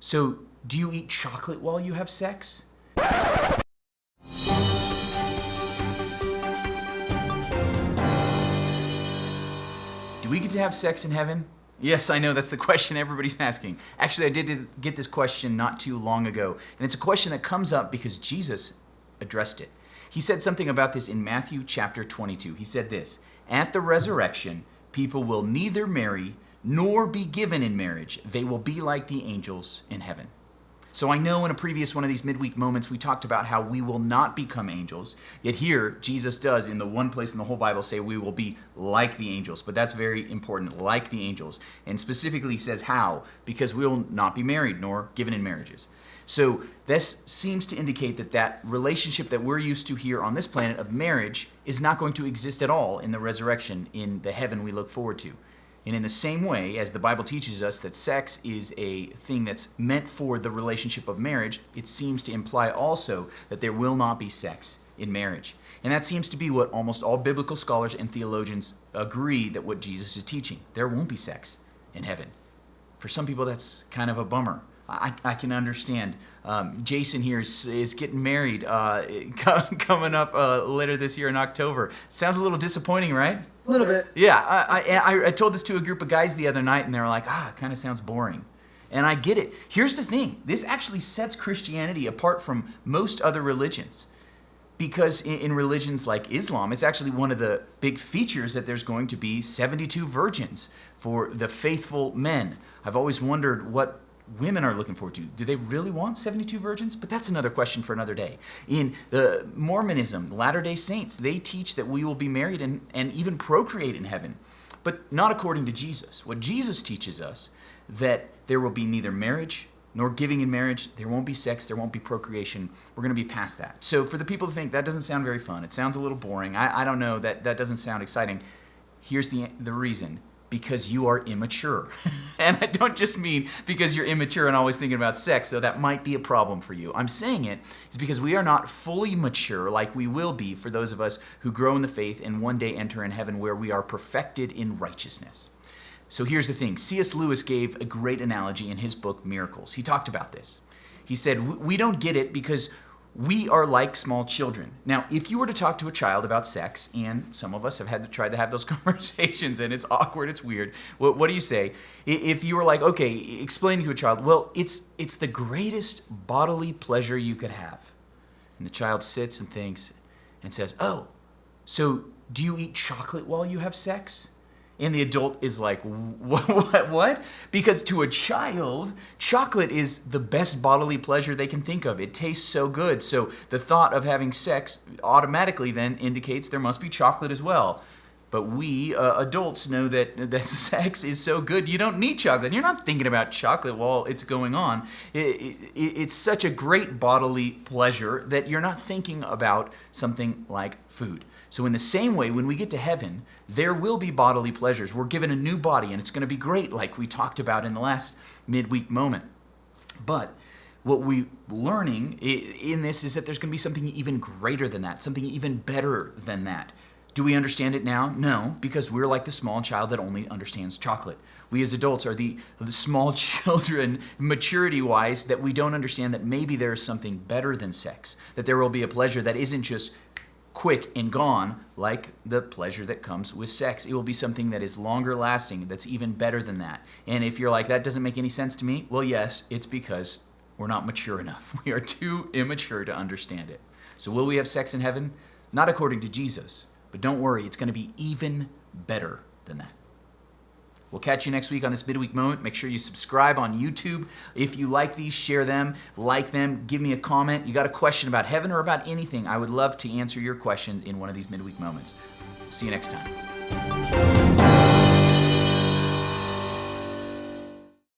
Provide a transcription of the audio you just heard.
So, do you eat chocolate while you have sex? Do we get to have sex in heaven? Yes, I know, that's the question everybody's asking. Actually, I did get this question not too long ago, and it's a question that comes up because Jesus addressed it. He said something about this in Matthew chapter 22. He said this, "At the resurrection, people will neither marry nor be given in marriage. They will be like the angels in heaven." So I know in a previous one of these midweek moments, we talked about how we will not become angels. Yet here, Jesus does, in the one place in the whole Bible, say we will be like the angels. But that's very important, like the angels. And specifically says how, because we will not be married nor given in marriages. So this seems to indicate that that relationship that we're used to here on this planet of marriage is not going to exist at all in the resurrection, in the heaven we look forward to. And in the same way as the Bible teaches us that sex is a thing that's meant for the relationship of marriage, it seems to imply also that there will not be sex in marriage. And that seems to be what almost all biblical scholars and theologians agree that what Jesus is teaching. There won't be sex in heaven. For some people, that's kind of a bummer. I can understand. Jason here is getting married coming up later this year in October. Sounds a little disappointing, right? A little bit. Yeah, I told this to a group of guys the other night, and they were like, it kind of sounds boring. And I get it. Here's the thing. This actually sets Christianity apart from most other religions. Because in religions like Islam, it's actually one of the big features that there's going to be 72 virgins for the faithful men. I've always wondered what women are looking forward to. Do they really want 72 virgins? But that's another question for another day. In the Mormonism, Latter-day Saints, they teach that we will be married and even procreate in heaven, but not according to Jesus. What Jesus teaches us, that there will be neither marriage nor giving in marriage, there won't be sex, there won't be procreation. We're going to be past that. So for the people who think that doesn't sound very fun, it sounds a little boring, I don't know, that doesn't sound exciting, here's the reason. Because you are immature. And I don't just mean because you're immature and always thinking about sex, so that might be a problem for you. I'm saying it is because we are not fully mature like we will be for those of us who grow in the faith and one day enter in heaven where we are perfected in righteousness. So here's the thing. C.S. Lewis gave a great analogy in his book, Miracles. He talked about this. He said, we don't get it because we are like small children. Now, if you were to talk to a child about sex, and some of us have had to try to have those conversations, and it's awkward, it's weird, what do you say? If you were like, okay, explaining to a child, well, it's the greatest bodily pleasure you could have. And the child sits and thinks and says, oh, so do you eat chocolate while you have sex? And the adult is like, what? Because to a child, chocolate is the best bodily pleasure they can think of. It tastes so good. So the thought of having sex automatically then indicates there must be chocolate as well. But we adults know that sex is so good, you don't need chocolate. You're not thinking about chocolate while it's going on. It's such a great bodily pleasure that you're not thinking about something like food. So in the same way, when we get to heaven, there will be bodily pleasures. We're given a new body, and it's going to be great, like we talked about in the last midweek moment. But what we're learning in this is that there's going to be something even greater than that, something even better than that. Do we understand it now? No, because we're like the small child that only understands chocolate. We as adults are the small children, maturity-wise, that we don't understand that maybe there is something better than sex, that there will be a pleasure that isn't just quick and gone like the pleasure that comes with sex. It will be something that is longer lasting, that's even better than that. And if you're like, that doesn't make any sense to me, well, yes, it's because we're not mature enough. We are too immature to understand it. So will we have sex in heaven? Not according to Jesus, but don't worry, it's going to be even better than that. We'll catch you next week on this midweek moment. Make sure you subscribe on YouTube. If you like these, share them, like them, give me a comment. You got a question about heaven or about anything, I would love to answer your question in one of these midweek moments. See you next time.